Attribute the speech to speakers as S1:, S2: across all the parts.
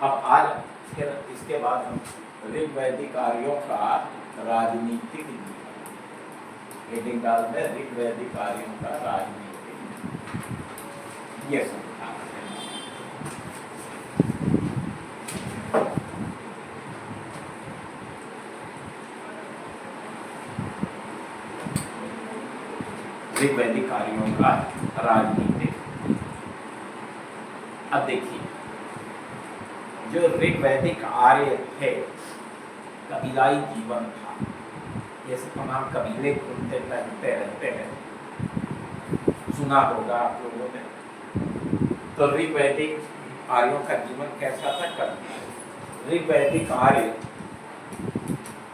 S1: अब आज फिर इसके बाद हम ऋग्वैदिक आर्यों का राजनीतिक हेडिंग डालते हैं, ऋग्वैदिक आर्यों का राजनीतिक, ये सब ऋग्वैदिक आर्यों का राजनीतिक। अब देखिए, जो ऋग्वैदिक आर्य थे, कबीलाई जीवन था, जैसे तमाम कबीले घूमते टहलते रहते हैं, सुना होगा आप लोगों ने। तो ऋग्वैदिक आर्यों का जीवन कैसा था? कबीला। ऋग्वैदिक आर्य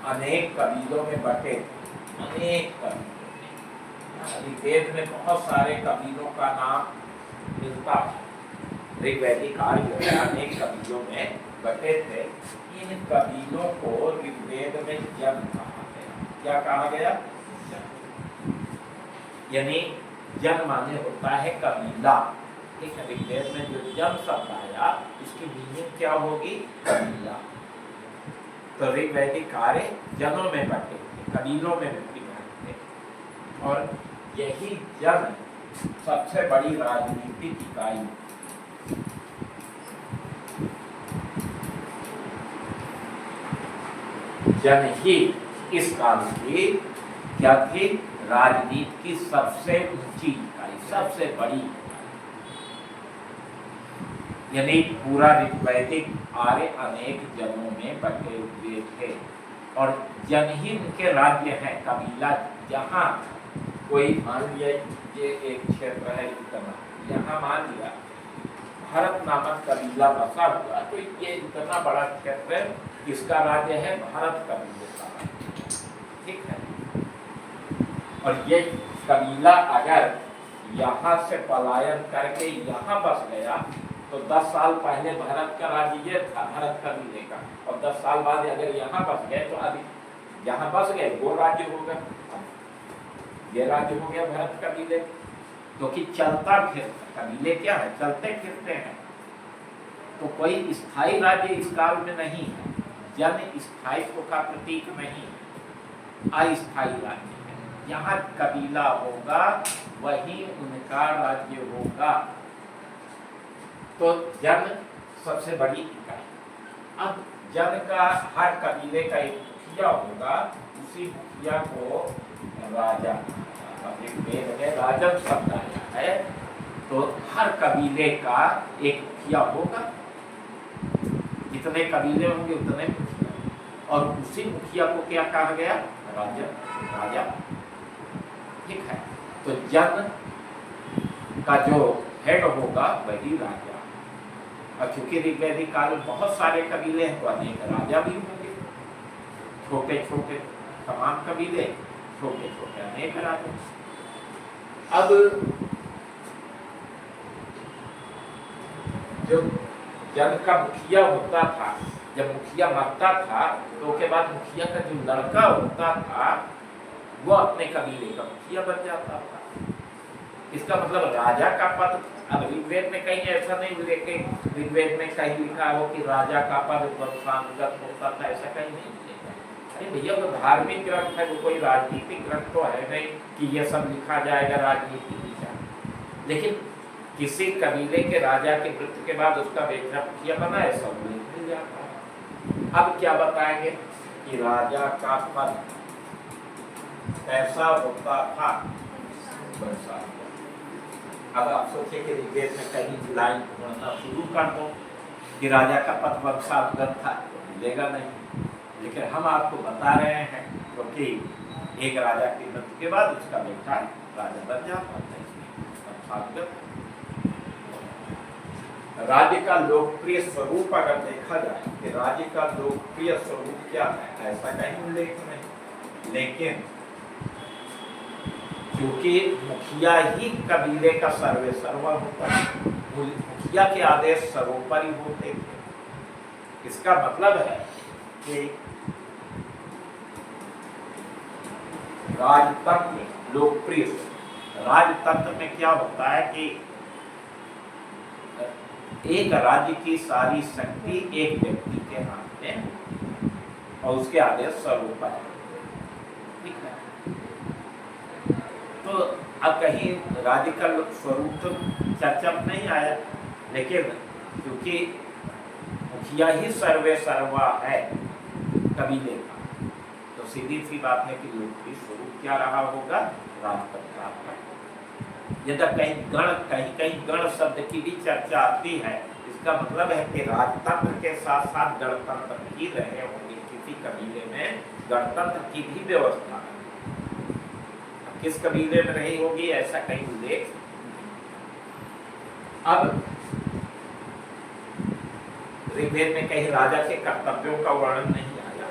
S1: अनेक कबीलों में बटे, अनेक कबीलों में, वेद में बहुत सारे कबीलों का नाम मिलता है। ऋग्वैदिक आर्य अनेक कबीलों में बटे थे। इन कबीलों को ऋग्वेद में जन कहा गया। क्या कहा गया? यानी जन माने होता है कबीला। ठीक है, ऋग्वेद में जो जन शब्द आया, इसकी मीनिंग क्या होगी? कबीला। तो ऋग्वैदिक आर्य जनों में बटे थे, कबीलों में विभक्त थे, और यही जन सबसे बड़ी राजनीतिक इकाई। जन ही इस काल की क्या थी? राजनीति की सबसे ऊंची इकाई, सबसे बड़ी इकाई। यानी पूरा ऋग्वैदिक आर्य अनेक जनों में बटे हुए थे, और जन ही उनके राज्य हैं, कबीला। जहाँ कोई मान लिया ये एक क्षेत्र है इतना, यहाँ मान लिया भारत नामक कबीला बसा हुआ, तो ये इतना बड़ा क्षेत्र है, इसका राज्य है भारत कबीले का। ठीक है, और ये कबीला अगर यहाँ से पलायन करके यहाँ बस गया, तो 10 साल पहले भारत का राज्य ये था, भारत कबीले का, और 10 साल बाद अगर यहाँ बस गए, तो अभी यहाँ बस गए वो राज्य होगा, ये राज्य हो गया भारत कबीले। तो कि चलता फिरता कबीले क्या है? चलते फिरते हैं। तो कोई स्थायी राज्य इस काल में नहीं है, जन स्थायित्व का प्रतीक नहीं, अस्थायी राज्य है। यहाँ कबीला होगा, वही उनका राज्य होगा। तो जन सबसे बड़ी इकाई। अब जन का, हर कबीले का एक मुखिया होगा, उसी मुखिया को राजा, वेद में राजन शब्द आया है। तो हर कबीले का एक मुखिया होगा, जितने कबीले होंगे उतने मुखिया, और उसी मुखिया को क्या कहा गया? राजा। ठीक है, तो जन का जो हेड होगा वही राजा। और चूंकि ऋग्वैदिक काल में बहुत सारे कबीले हैं, तो अनेक राजा भी होंगे, छोटे छोटे तमाम कबीले, छोटे छोटे अनेक राजा। अब जो जन का मुखिया होता था, जब मुखिया मरता था, तो उसके बाद मुखिया का जो लड़का होता था, वो अपने कबीले का मुखिया बन जाता था। इसका मतलब राजा का पद, अब ऋग्वेद में कहीं ऐसा नहीं लेकिन ऋग्वेद में कहीं लिखा हो कि राजा का पद वंशानुगत होता था, ऐसा कहीं नहीं लिखा। अरे भैया, वो धार्मिक ग्रंथ है, वो कोई राजनीतिक ग्रंथ तो है नहीं कि ये सब लिखा जाएगा राजनीति लिखा। लेकिन किसी कबीले के राजा के मृत्यु के बाद उसका बेटा मुखिया बना है, सब मिल जाता है। अब क्या बताएंगे कि राजा का पद ऐसा होता था, वैसा। अब आप सोचिए कि ऋग्वेद में कहीं लाइन पढ़ना शुरू कर दो कि राजा का पद वंशानुगत था, तो मिलेगा नहीं। लेकिन हम आपको बता रहे हैं क्योंकि एक राजा की मृत्यु के बाद उसका बेटा राजा बन जाता है, वंशानुगत। राज्य का लोकप्रिय स्वरूप अगर देखा जाए कि राज्य का लोकप्रिय स्वरूप क्या है, ऐसा कहीं उल्लेख नहीं। लेकिन क्योंकि मुखिया ही कबीले का सर्वे सर्वा होता है, मुखिया के आदेश सर्वोपरि होते थे। इसका मतलब है कि राजतंत्र में लोकप्रिय, राजतंत्र में क्या होता है कि एक राज्य की सारी शक्ति एक व्यक्ति के हाथ में और उसके आगे स्वरूप है। ठीक है, तो अब कहीं राज्य का स्वरूप तो चर्चा में नहीं आया, लेकिन क्योंकि मुखिया ही सर्वे सर्वा है कबीले का, तो सीधी सी बात है कि लोक की स्वरूप क्या रहा होगा, राजतंत्र का। यदि कहीं कहीं गण शब्द की भी चर्चा आती है, इसका मतलब है कि राजतंत्र के साथ साथ गणतंत्र ही रहे होंगे। किसी कबीले में गणतंत्र की भी व्यवस्था है, किस कबीले में रही होगी ऐसा कहीं उल्लेख। अब ऋग्वेद में कहीं राजा के कर्तव्यों का वर्णन नहीं आया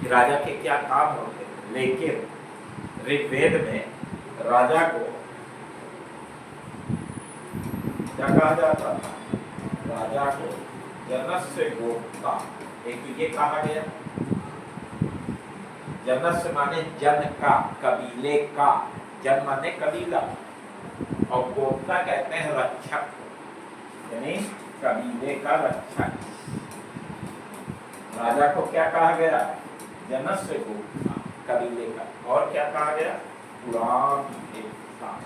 S1: कि राजा के क्या काम होते, लेकिन ऋग्वेद में राजा को क्या कहा जाता था, राजा को जनस्य गोप्ता। एक ये कहा गया, जनस्य माने जन का, कबीले का, जन माने कबीला, और गोप्ता कहते हैं रक्षक, यानी कबीले का रक्षक। राजा को क्या कहा गया, जनस्य गोप्ता, कबीले का। और क्या कहा गया, पुराण भेदता।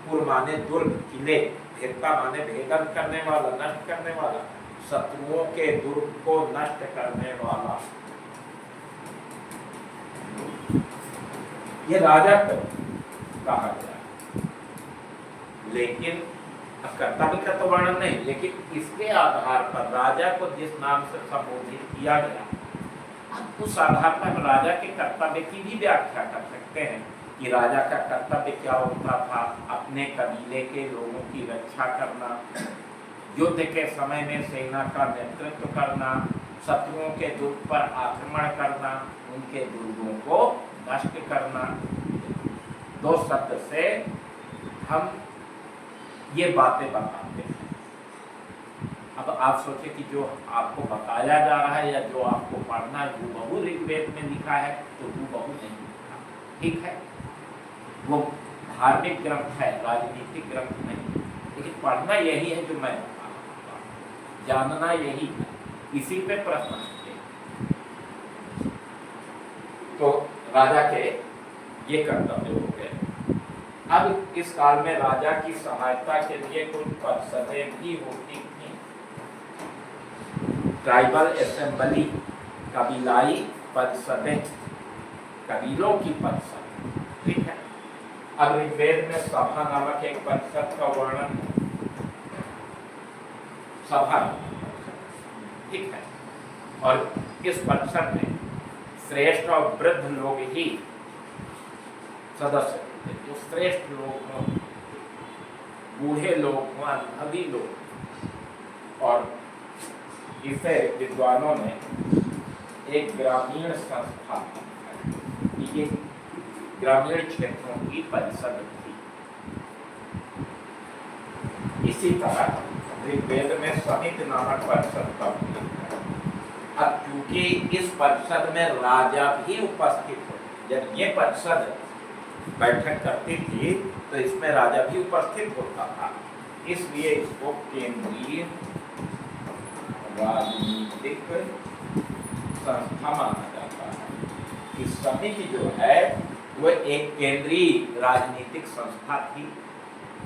S1: पुर माने दुर्ग, किले, भेदता माने भेदन करने वाला, नष्ट करने वाला, शत्रुओं के दुर्ग को नष्ट करने वाला। ये राजा को कहा गया, लेकिन कर्तव्य का तो वर्णन नहीं, लेकिन इसके आधार पर राजा को जिस नाम से संबोधित किया गया, उस आधार पर राजा के कर्तव्य की भी व्याख्या कर सकते हैं कि राजा का कर्तव्य क्या होता था, अपने कबीले के लोगों की रक्षा करना, युद्ध के समय में सेना का नेतृत्व करना, शत्रुओं के दुर्ग पर आक्रमण करना, उनके दुर्गों को नष्ट करना। दो शब्द से हम ये बातें बताते हैं। अब आप सोचे कि जो आपको बताया जा रहा है या जो आपको पढ़ना है हूबहू ऋग्वेद में लिखा है, तो हूबहू नहीं लिखा। ठीक है, वो धार्मिक ग्रंथ है, राजनीतिक ग्रंथ नहीं, लेकिन पढ़ना यही है जो मैं बता रहा हूं, जानना यही है, इसी पे प्रश्न है। तो राजा के ये कर्तव्य हो गए। अब इस काल में राजा की सहायता के लिए कुछ परिषदें भी होती थी, ट्राइबल असेंबली, कबीलाई परिषदें, कबीलों की परिषद। ठीक है, अब ऋग्वेद में सभा नामक एक परिषद का वर्णन है, सभा। ठीक है, और इस परिषद में श्रेष्ठ और वृद्ध लोग ही सदस्य होते, जो श्रेष्ठ लोग हों, बूढ़े लोग हों, अनुभवी लोग। और इसे विद्वानों ने एक ग्रामीण संस्था, ये ग्रामीण क्षेत्रों की परिषद थी। इसी तरह ऋग्वेद में समिति नामक परिषद का उल्लेख है। अब क्योंकि इस परिषद में राजा भी उपस्थित हो, जब ये परिषद बैठक करती थी तो इसमें राजा भी उपस्थित होता था, इसलिए इसको केंद्रीय राजनीतिक संस्था माना जाता है। इस समिति जो है वह एक केंद्रीय राजनीतिक संस्था थी,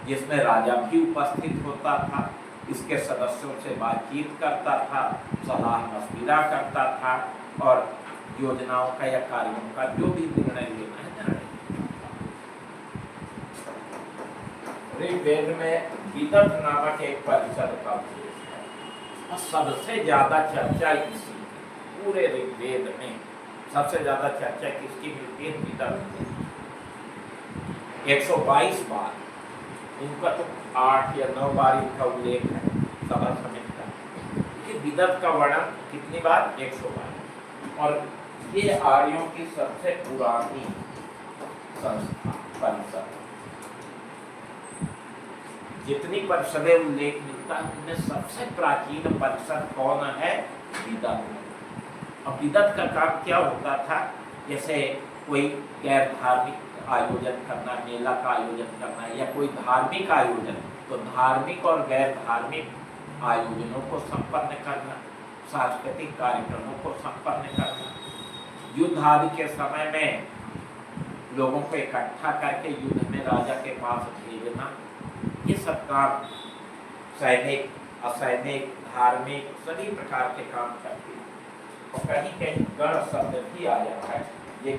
S1: जिसमें राजा भी उपस्थित होता था, इसके सदस्यों से बातचीत करता था, सलाह मशविरा करता था, और योजनाओं का या कार्यों का जो भी निर्णय लेना है ऋग्वेद में विदर्भ नामक एक परिषद का उल्लेख है, और सबसे ज्यादा चर्चा इसी पूरे ऋग्वेद में सबसे ज्यादा चर्चा किसकी मिलती है, विदर्भ में। 122 बार, इनका तो 8 या 9 बार इनका उल्लेख है सभा समिति का। विदर्भ का वर्णन कितनी बार, 100 बार। और ये आर्यों की सबसे पुरानी संस्था परिषद। जितनी परिषदें उल्लेख मिलता है उनमें सबसे प्राचीन परिषद कौन है, विदर्भ। अब विदर्भ का काम क्या होता था, जैसे कोई गैर धार्मिक आयोजन करना, मेला का आयोजन करना या कोई धार्मिक आयोजन, तो धार्मिक और गैर धार्मिक आयोजनों को संपन्न करना, सांस्कृतिक कार्यक्रमों को संपन्न करना, युद्ध आदि के समय में लोगों को इकट्ठा करके युद्ध में राजा के पास भेजना, ये सब काम सैनिक, असैनिक, धार्मिक सभी प्रकार के काम करते हैं। और कहीं कहीं गण शब्द भी आया है, ये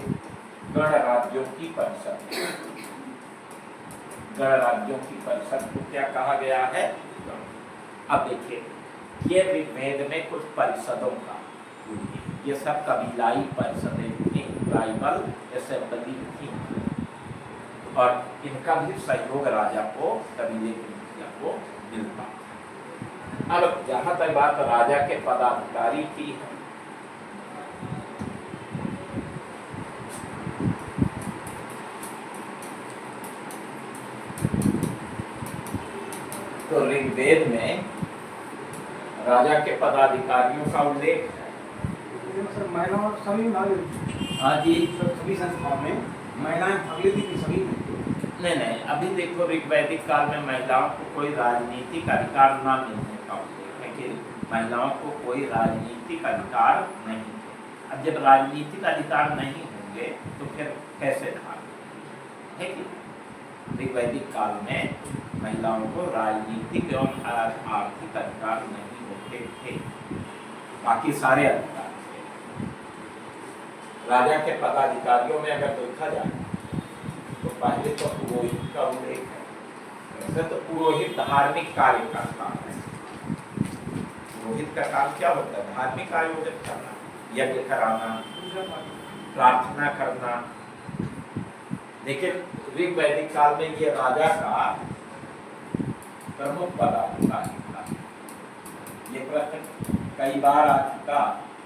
S1: गण राज्यों की परिषद, गण राज्यों की परिषद को क्या कहा गया है? अब देखिए, ये ऋग्वेद में कुछ परिषदों का, ये सब कबीलाई परिषदें थी, ट्राइबल असेंबली थी, और इनका भी सहयोग राजा को, कबीले के मुखिया को मिलता। अब जहां तक बात राजा के पदाधिकारी की है, तो ऋग्वेद में राजा के पदाधिकारियों का उल्लेख है।
S2: सर महिलाओं सभी भाग,
S1: हाँ जी,
S2: सभी संस्थाओं में महिलाएं भाग लेती थी सभी में?
S1: नहीं, अभी देखो ऋग्वैदिक काल में महिलाओं को कोई राजनीतिक अधिकार न मिलने का उल्लेख है कि महिलाओं को कोई राजनीतिक अधिकार नहीं है। अब जब राजनीतिक अधिकार नहीं होंगे तो फिर कैसे धार्मिक है कि ऋग्वैदिक काल में महिलाओं को राजनीतिक एवं आर्थिक अधिकार नहीं होते थे, बाकी सारे अधिकार थे। राजा के पदाधिकारियों में अगर देखा जाए तो पहले तो पुरोहित का उल्लेख है। वैसे तो पुरोहित धार्मिक कार्य करता है। पुरोहित का काम क्या होता है? धार्मिक आयोजन करना, यज्ञ कराना, प्रार्थना करना। लेकिन ऋग्वैदिक काल में ये राजा का प्रमुख पदाधिकारी था। ये प्रश्न कई बार आ चुका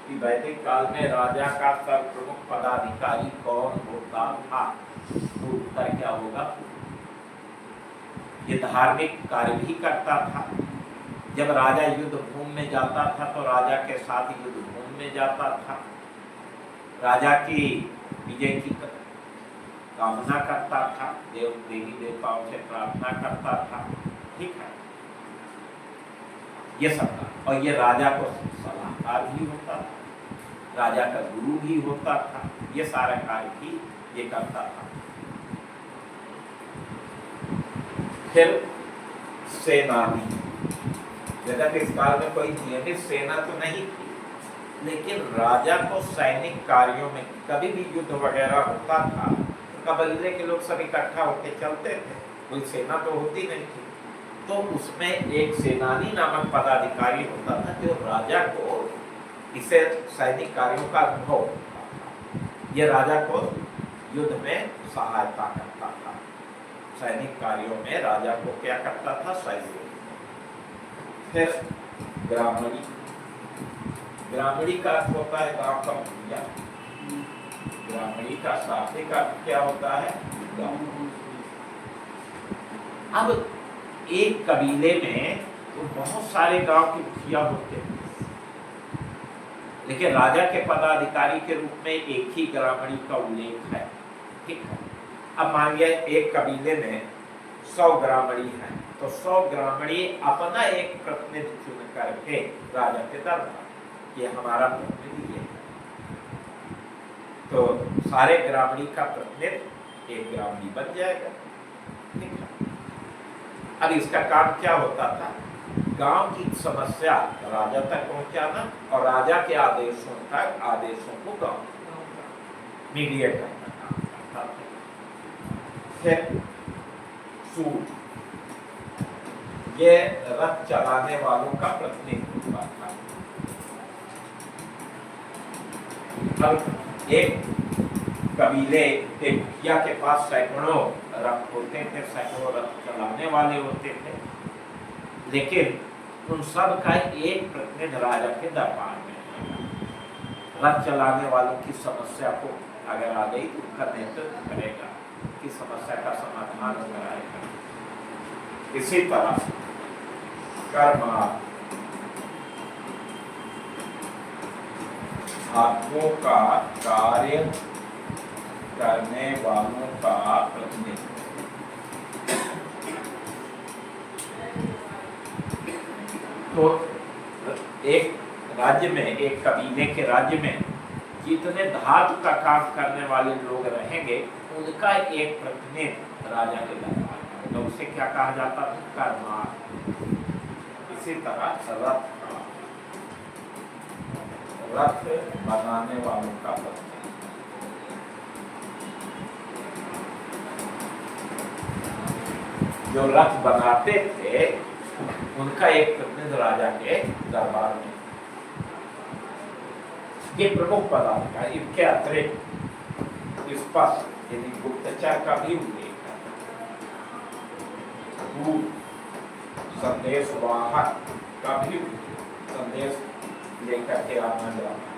S1: कि वैदिक काल में राजा का प्रमुख पदाधिकारी कौन होता था, तो उत्तर क्या होगा? ये धार्मिक कार्य भी करता था। जब राजा युद्ध भूमि में जाता था तो राजा के साथ युद्ध भूमि में जाता था, राजा की विजय की कामना करता था, देवी देवताओं से प्रार्थना करता था। ठीक है, ये सब था। और ये राजा को सलाहकार भी होता था, राजा का गुरु भी होता था, ये सारा कार्य भी ये करता था। फिर सेनानी, यद्यपि इस काल में कोई नियमित सेना तो नहीं थी, लेकिन राजा को सैनिक कार्यों में कभी भी युद्ध वगैरह होता था तो कबीले के लोग सब इकट्ठा होकर चलते थे, कोई सेना तो होती नहीं थी। तो उसमें एक सेनानी नामक पदाधिकारी होता था जो राजा को इसे सैनिक कार्यों का अनुभव होता था। ये राजा को युद्ध में सहायता करता था, सैनिक कार्यों में राजा को क्या करता था? सहयोग। फिर ग्रामणी, ग्रामणी का अर्थ होता है गांव का मुखिया। ग्रामणी का शाब्दिक अर्थ क्या होता है? गांव। अब एक कबीले में तो बहुत सारे गांव के मुखिया होते हैं, लेकिन राजा के पदाधिकारी के रूप में एक ही ग्रामणी का उल्लेख है। ठीक है, अब मान लिया एक कबीले में 100 ग्रामणी हैं, तो 100 ग्रामणी अपना एक प्रतिनिधि चुन करके राजा के दरबार, ये हमारा प्रतिनिधि है, तो सारे ग्रामणी का प्रतिनिधि एक ग्रामणी बन जाएगा। ठीक है, अब इसका काम क्या होता था? गांव की समस्या राजा तक पहुंचाना और राजा के आदेशों तक आदेशों को गांव मीडिएट करना काम करता था। फिर सूट, ये रथ चलाने वालों का प्रतिनिधित्व था। अब एक कबीले के मुखिया के पास सैकड़ों रथ होते थे, सैकड़ों रथ चलाने वाले होते थे, लेकिन उन सब का एक प्रतिनिधि राजा के दरबार में रथ चलाने वालों की समस्या को अगर आ गई तो उनका नेतृत्व करेगा, कि समस्या का समाधान कराएगा। इसी तरह कर्मा, हाथों का कार्य करने वालों का प्रतिनिधित्व। तो एक राज्य में, एक कबीले के राज्य में जितने धातु का काम करने वाले लोग रहेंगे उनका एक प्रतिनिधि राजा के दरबार में, तो उसे क्या कहा जाता था? करमार। इसी तरह रथ बनाने वालों का प्रतिनिधि, जो रथ बनाते थे उनका एक प्रतिनिधि राजा के दरबार में। ये प्रमुख पदाधिकारी, इनके अतिरिक्त इस पर यदि गुप्तचर का भी उल्लेख है, संदेश वाहक का भी संदेश लेकर के आना जाना,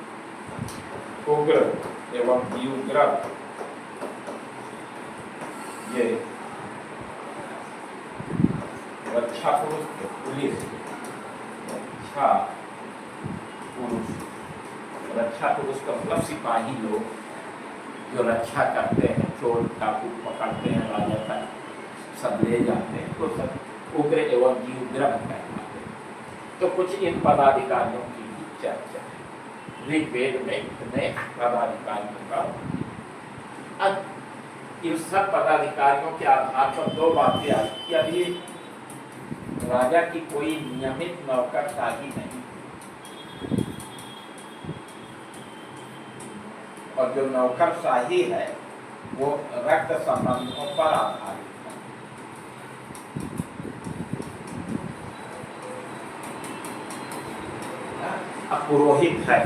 S1: उग्र एवं व्यूग्रह, ये रक्षा पुरुष, पुलिस रक्षा पुरुष, रक्षा पुरुष का मतलब सिपाही लोग जो रक्षा करते हैं, चोर डाकू पकड़ते हैं, राजा तक सब ले जाते हैं, तो सब उग्र एवं व्यूग्रह कहलाते हैं। तो कुछ इन पदाधिकारियों की भी चर्चा है। ऋग्वेद में इतने पदाधिकारियों का, अब इन सब पदाधिकारियों के आधार पर दो बातें आई कि अभी राजा की कोई नियमित नौकरशाही नहीं, और जो नौकरशाही है वो रक्त संबंधों पर आधारित है। अब पुरोहित है,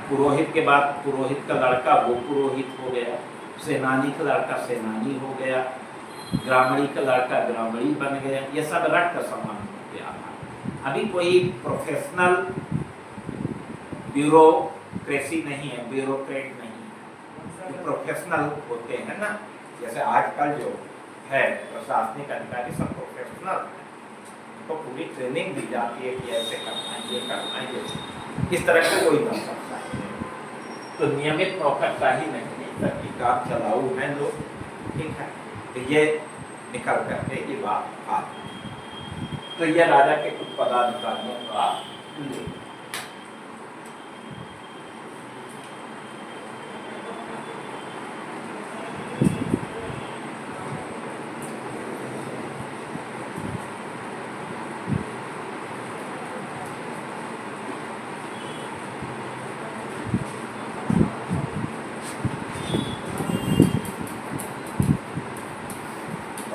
S1: पुरोहित के बाद पुरोहित का लड़का वो पुरोहित हो गया, सेनानी का लड़का सेनानी हो गया, ग्रामणी का लड़का ग्रामणी बन गया, ये सब रक्त संबंधों के आधार। अभी कोई प्रोफेशनल ब्यूरोक्रेसी नहीं है, ब्यूरोक्रेट नहीं, प्रोफेशनल होते हैं ना, जैसे आजकल जो है प्रशासनिक अधिकारी सब प्रोफेशनल है, तो पूरी ट्रेनिंग दी जाती है कि ऐसे करना है, ये करना है, ये इस तरह से कोई बन सकता है। तो नियमित नौकरशाही नहीं, तभी काम चलाऊ हैं लोग, ठीक है। तो ये निकल करके ये बात आ, तो ये राजा के कुछ पदाधिकारियों का उल्लेख।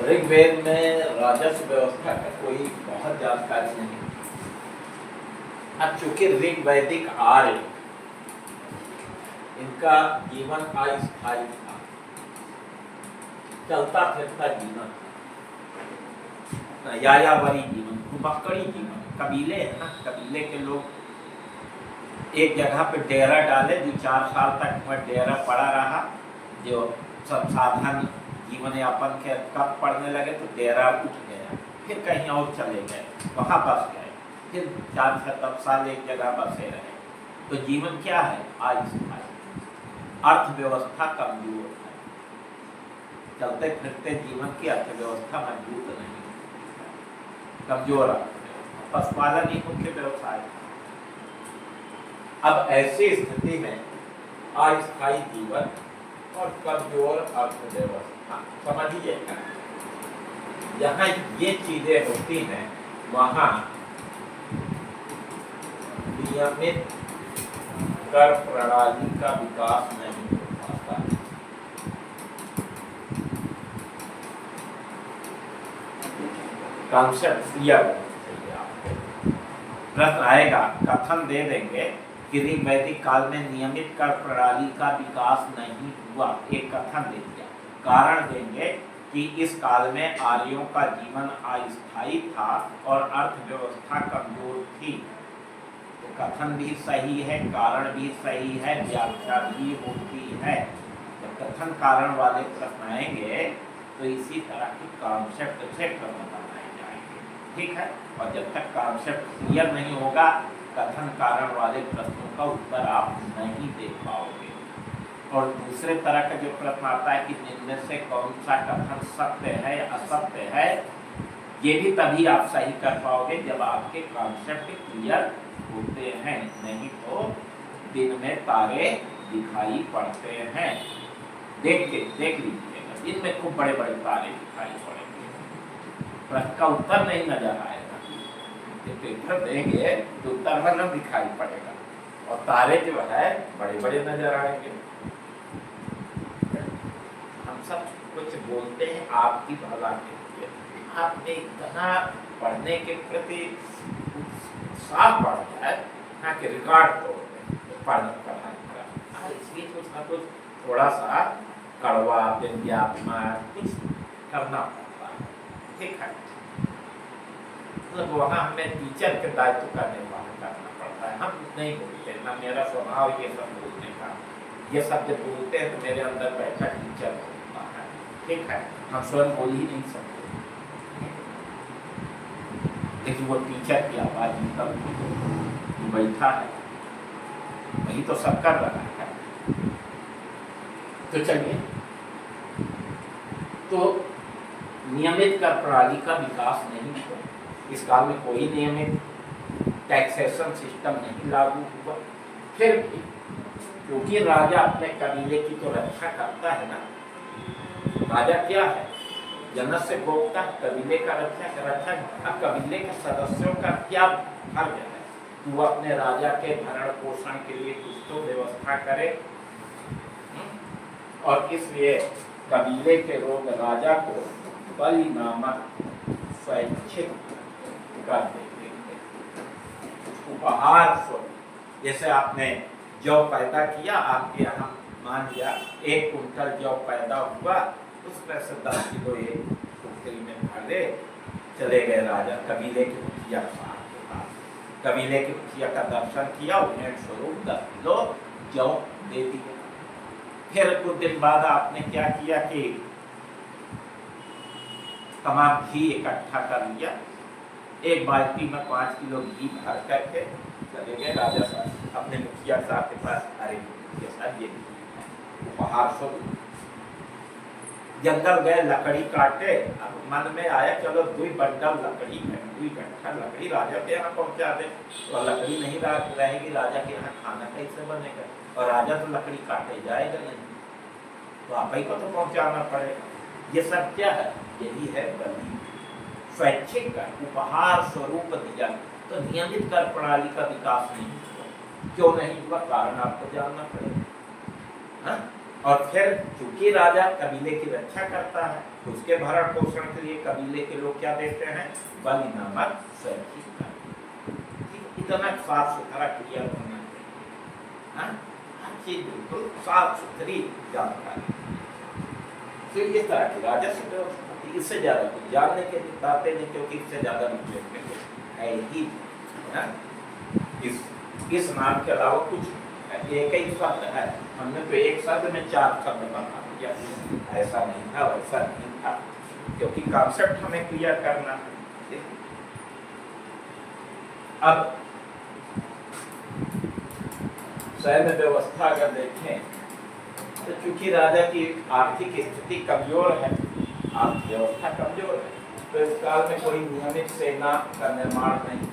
S1: ऋग्वेद में राजस्व व्यवस्था का कोई बहुत जानकारी नहीं। अब चूंकि ऋग्वैदिक आर्य, इनका जीवन अस्थायी था, चलता फिरता जीवन, यायावरी जीवन, घुमक्कड़ी जीवन। कबीले है ना, कबीले के लोग एक जगह पे डेरा डाले, 2-4 साल तक वह डेरा पड़ा रहा, जो सब साधन जीवन यापन के कब पड़ने लगे तो डेरा उठ गया, फिर कहीं और चले गए, वहाँ बस गए, फिर 4 से 10 साल एक जगह बसे रहे। तो जीवन क्या है? अस्थायी। अर्थव्यवस्था कमजोर है, चलते फिरते जीवन की अर्थव्यवस्था मजबूत नहीं, कमजोर अर्थव्यवस्था। पशुपालन ही मुख्य व्यवसाय है। अब ऐसी स्थिति में अस्थायी जीवन और कमजोर अर्थव्यवस्था, समझिए, जहाँ ये चीजें होती हैं वहाँ नियमित कर प्रणाली का विकास नहीं हो पाता। कॉन्सेप्ट क्लियर चाहिए आपको। प्रश्न आएगा, कथन दे देंगे कि ऋग्वैदिक काल में नियमित कर प्रणाली का विकास नहीं हुआ, एक कथन दे दिया। कारण देंगे कि इस काल में आर्यों का जीवन अस्थायी था और अर्थव्यवस्था कमजोर थी। तो कथन भी सही है, कारण भी सही है, व्याख्या भी होती है। जब कथन कारण वाले प्रश्न आएंगे तो इसी तरह के कॉन्सेप्ट से प्रश्न बनाए जाएंगे, ठीक है। और जब तक कॉन्सेप्ट क्लियर नहीं होगा, कथन कारण वाले प्रश्नों का उत्तर आप नहीं दे पाओगे। और दूसरे तरह का जो प्रश्न आता है कि इनमें से कौन सा कथन सत्य है, असत्य है, ये भी तभी आप सही कर पाओगे जब आपके कॉन्सेप्ट क्लियर होते हैं, नहीं तो दिन में तारे दिखाई पड़ते हैं। देख लीजिएगा, दिन में खूब बड़े बड़े तारे दिखाई पड़ेंगे, प्रश्न का उत्तर नहीं नजर आएगा। जब पेपर देंगे तो उत्तर मतलब दिखाई पड़ेगा और तारे जो है बड़े बड़े नजर आएंगे। हम सब कुछ बोलते हैं आपकी भला के लिए, आपने इतना पढ़ने के प्रति साफ पढ़ जाए ना कि रिकॉर्ड पढ़ाई करा, इसलिए कुछ ना कुछ थोड़ा सा कड़वा व्यंग्यात्मक कुछ करना पड़ता है, ठीक है। मतलब वहाँ हमें टीचर के दायित्व का निर्वाह करना पड़ता है। हम नहीं बोलते ना, मेरा स्वभाव ये सब बोलने का, ये सब जब बोलते हैं तो मेरे अंदर बैठा टीचर होता है, ठीक है। हम स्वयं बोल ही नहीं सकते, लेकिन वो टीचर की आवाज निकल बैठा है, वही तो सब कर रहा है। तो चलिए, तो नियमित कर प्रणाली का विकास नहीं हुआ, इस काल में कोई नियमित टैक्सेशन सिस्टम नहीं लागू हुआ। फिर भी क्योंकि राजा अपने कबीले की तो रक्षा करता है ना, राजा क्या है, जनक से गोपता, कबीले का रक्षक। अब कबीले के सदस्यों का क्या फर्ज है, वो अपने राजा के भरण पोषण के लिए कुछ तो व्यवस्था करे, और इसलिए कबीले के लोग राजा को बलि नामक स्वैच्छिक कर देते हैं, उपहार स्वरूप। जैसे आपने जौ पैदा किया, आपके यहाँ मान लिया 1 कुंटल जौ पैदा हुआ, उसमें से 10 किलो एक टोकरी में भरे चले गए राजा कबीले के मुखिया साहब के पास। कबीले के मुखिया का दर्शन किया, उन्हें स्वरूप 10 किलो जौ दे दिया। फिर कुछ दिन बाद आपने क्या किया कि तमाम घी इकट्ठा कर लिया, एक बाल्टी में 5 किलो घी भर करके चले गए राजा साहब अपने मुखिया साहब के पास। अरे मुखिया साहब, ये उपहार स्वरूप। जंगल गए, लकड़ी काटे, अब मन में आया चलो 2 बंडल लकड़ी है, 2 गट्ठा लकड़ी राजा के यहाँ पहुँचा दे, तो लकड़ी नहीं रहेगी, राजा के यहाँ खाना कैसे बनेगा, और राजा तो लकड़ी काटे जाएगा नहीं, तो आप ही को तो पहुँचाना पड़ेगा। ये सब क्या है, यही है बलि, स्वैच्छिक कर, उपहार स्वरूप दिया। तो नियमित कर प्रणाली का विकास नहीं हुआ। क्यों नहीं हुआ, कारण आपको जानना पड़ेगा। और फिर चूंकि राजा कबीले की रक्षा करता है, उसके भरण पोषण के लिए कबीले के लोग क्या देते हैं, बलि नामक स्वैच्छिक कर। इतना साफ सुथरा क्लियर होना चाहिए, हर चीज बिल्कुल साफ सुथरी जानकारी। तो इस तरह की राजस्व व्यवस्था, इससे ज्यादा कुछ जानने के बताते नहीं, क्योंकि इससे ज्यादा है ही ना। इस नाम के अलावा कुछ एक ही शब्द है, हमने तो एक शब्द में 4 शब्द बना दिया, ऐसा नहीं था, वैसा नहीं था, क्योंकि कॉन्सेप्ट हमें क्लियर करना है। अब सैन्य व्यवस्था अगर देखें तो चूंकि राजा की आर्थिक स्थिति कमजोर है, आर्थिक व्यवस्था कमजोर है, तो इस काल में कोई नियमित सेना का निर्माण नहीं।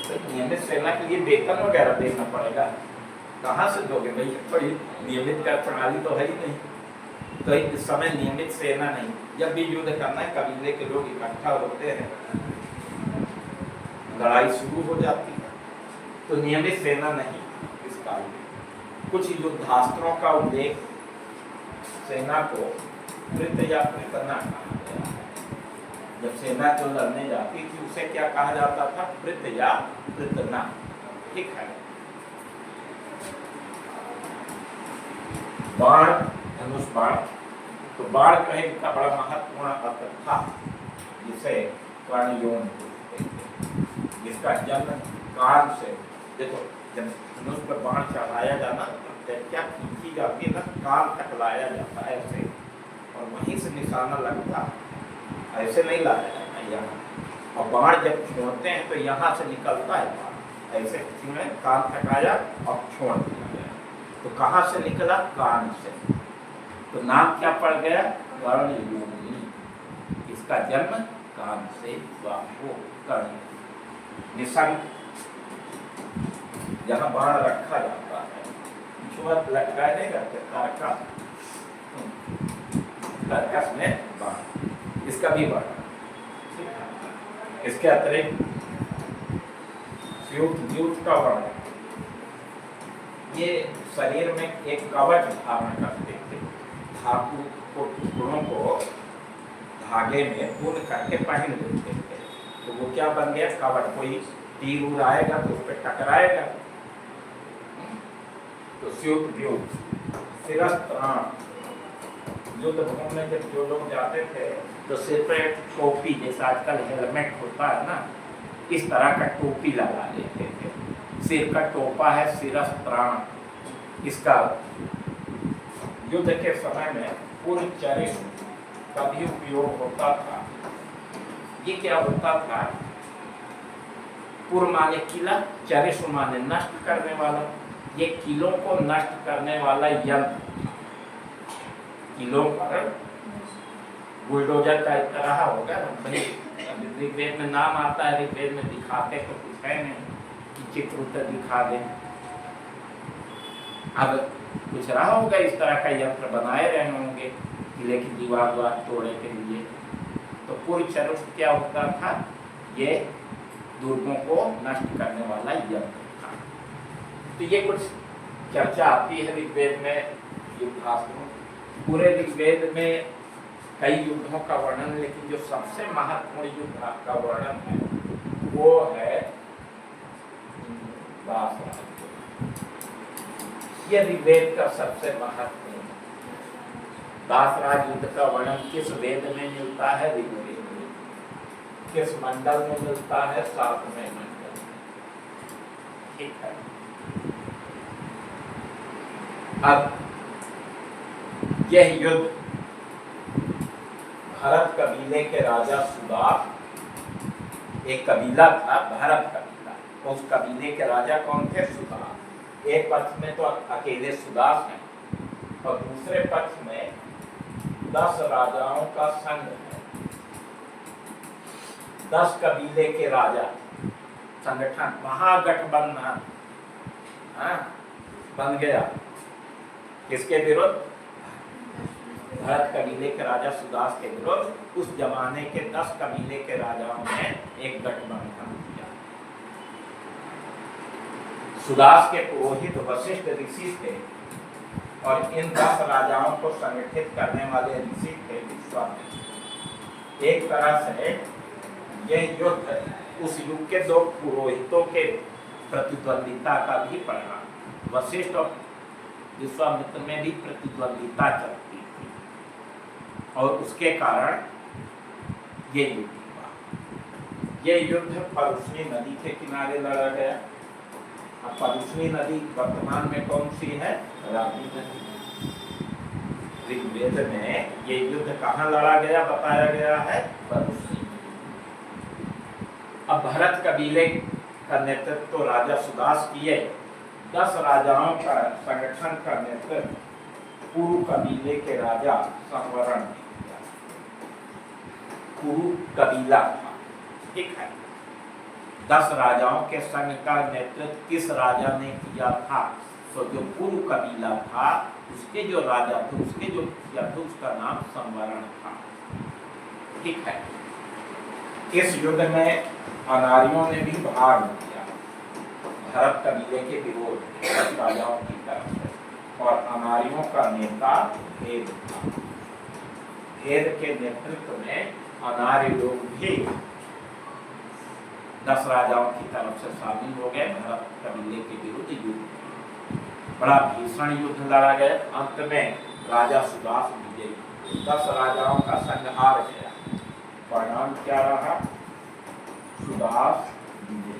S1: तो नियमित सेना के लिए वेतन वगैरह देना पड़ेगा, कहाँ से दोगे भाई, कोई नियमित कर प्रणाली तो है ही नहीं। तो इस समय नियमित सेना नहीं, जब भी युद्ध करना है कबीले के लोग इकट्ठा होते हैं, लड़ाई शुरू हो जाती है, तो नियमित सेना नहीं इस काल में। कुछ युद्धास्त्रों का उल्लेख सेना को वृत्त या वृतना कहा गया है। जब सेना तो लड़ने जाती थी उसे क्या कहा जाता था, वृत्त या वृतना, ठीक है। बाण, धनुष बाण, तो बाण का एक बड़ा महत्वपूर्ण अस्त्र था, जिसे कर्णयोन बोलते थे, जिसका जन्म कान से, देखो जब धनुष पर बाण चढ़ाया जाना, क्या खींची जाती है ना, कान तक लाया जाता है ऐसे, और वहीं से निशाना लगता है, ऐसे नहीं लाया जाता यहाँ। और बाण जब छोड़ते हैं तो यहाँ से निकलता है बाण, ऐसे छुए, कान तक आया और छोड़ दिया गया। तो कहाँ से निकला, कान से, तो नाम क्या पड़ गया, कर्णयोनी। उसका जन्म काम से हुआ हो। कर्ण निसंग, जहाँ बाण रखा जाता है, छुआ लटकाए नहीं रहते तारकस, तारकस में बाण, इसका भी बाण। इसके अतिरिक्त द्यूत का वर्णन, ये शरीर में एक कवच धारण करते थे, धातु को टुकड़ों को धागे में बुन करके पहन लेते थे, तो वो क्या बन गया कवच। कोई तीर उड़ आएगा तो उस पर टकराएगा, तो स्यूत द्यूत। शिरस्त्राण, युद्ध भूमि में जब जो लोग जाते थे तो सिर पे टोपी, जैसा आजकल हेलमेट होता है ना, इस तरह का टोपी लगा लेते थे। सिर का टोपा है शिरस्त्राण। इसका युद्ध के समय में पूर्ण चरिश का भी उपयोग होता था। ये क्या होता था, पूर्व माने किला, चरिश माने नष्ट करने वाला। ये किलों को नष्ट करने वाला यंत्र, किलों पर बुलडोजर का एक तरह होगा ना भाई। ऋग्वेद में नाम आता है, ऋग्वेद में दिखाते तो कुछ है नहीं कि चित्र उत्तर दिखा दें। अब कुछ रहा होगा इस तरह का यंत्र बनाए रहे होंगे किले की दीवार तोड़ने के लिए। तो पूर्व चरुष क्या होता था, ये दुर्गों को नष्ट करने वाला यंत्र था। तो ये कुछ चर्चा आती है ऋग्वेद में युद्धास्त्रों। पूरे ऋग्वेद में कई युद्धों का वर्णन, लेकिन जो सबसे महत्वपूर्ण युद्ध का वर्णन है वो है दासराज। ये ऋग्वेद का सबसे महत्वपूर्ण दासराज युद्ध का वर्णन किस वेद में मिलता है, ऋग्वेद में। किस मंडल में मिलता है, 7वें मंडल। ठीक है। अब यह युद्ध भरत कबीले के राजा सुदास, एक कबीला था भरत कबीला, तो उस कबीले के राजा कौन थे, सुदास। एक पक्ष में तो अकेले सुदास हैं और दूसरे पक्ष में 10 राजाओं का संघ है। 10 कबीले के राजा, संगठन, महागठबंधन बन गया। किसके विरुद्ध, भरत कबीले के राजा सुदास के विरुद्ध। उस जमाने के 10 कबीले के राजाओं ने एक गठबंधन किया। सुदास के पुरोहित वशिष्ठ ऋषि थे और इन 10 राजाओं को संगठित करने वाले ऋषि थे विश्वामित्र। एक तरह से यह युद्ध उस युग के 2 पुरोहितों के प्रतिद्वंदिता का भी परिणाम। वशिष्ठ और विश्वामित्र में भी प्रतिद्वंदिता चलती थी और उसके कारण ये युद्ध हुआ। ये युद्ध परुष्णी नदी के किनारे लड़ा गया। अब परुष्णी नदी वर्तमान में कौन सी है, रावी नदी। ऋग्वेद में ये युद्ध कहाँ लड़ा गया बताया गया है, परुष्णी। अब भरत कबीले का नेतृत्व तो राजा सुदास किए। 10 राजाओं का संगठन का नेतृत्व कुरु कबीले के राजा संवरण ने किया। कुरु कबीला था, ठीक है। 10 राजाओं के संघ का नेतृत्व किस राजा ने किया था, तो जो कुरु कबीला था उसके जो राजा थे, उसके जो किया था उसका नाम संवरण था, ठीक है। इस युद्ध में अनारियों ने भी भाग लिया भरत कबीले के विरोध में 10 राजाओं की तरफ से, और अनारियों का नेता भेद था। भेद के नेतृत्व में अनार्य लोग भी 10 राजाओं की तरफ से शामिल हो गए भरत कबीले के विरुद्ध युद्ध। बड़ा भीषण युद्ध लड़ा गया। अंत में राजा सुदास विजयी। 10 राजाओं का संघ हार गया। परिणाम क्या रहा, सुदास विजयी।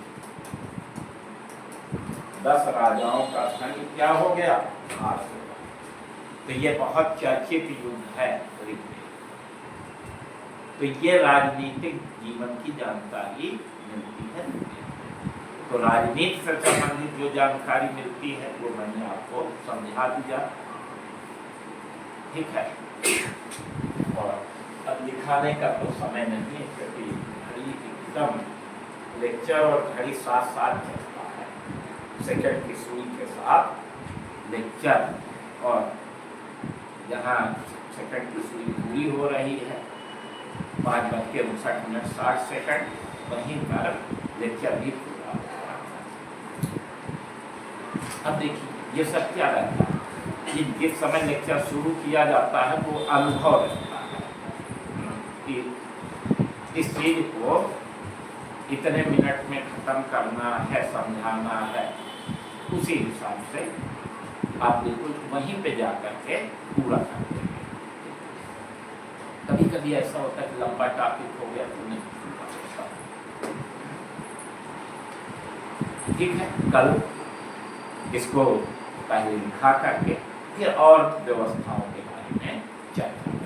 S1: 10 राजाओं का संघ क्या हो गया, हार गया। तो ये बहुत चर्चित युद्ध है ऋग्वेद। तो ये राजनीतिक जीवन की जानकारी मिलती है। तो राजनीति से संबंधित जो जानकारी मिलती है वो मैंने आपको समझा दिया, ठीक है। और अब दिखाने का तो समय नहीं है क्योंकि घड़ी एकदम लेक्चर और घड़ी साथ साथ चलता है, सेकंड की सुई के साथ लेक्चर, और जहाँ सेकंड की सुई पूरी हो रही है 5:59 वहीं पर लेक्चर भी पूरा हो रहा है। अब देखिए ये सब क्या रहता है कि जिस समय लेक्चर शुरू किया जाता है वो अनुभव रहता है कि इस चीज को इतने मिनट में खत्म करना है, समझाना है, उसी हिसाब से आप बिल्कुल वहीं पे जा करके पूरा कर देंगे। कभी कभी ऐसा होता है कि लंबा टॉपिक हो गया तो नहीं पूरा होता। ठीक है, कल इसको पहले लिखा करके फिर और व्यवस्थाओं के बारे में चर्चा करें।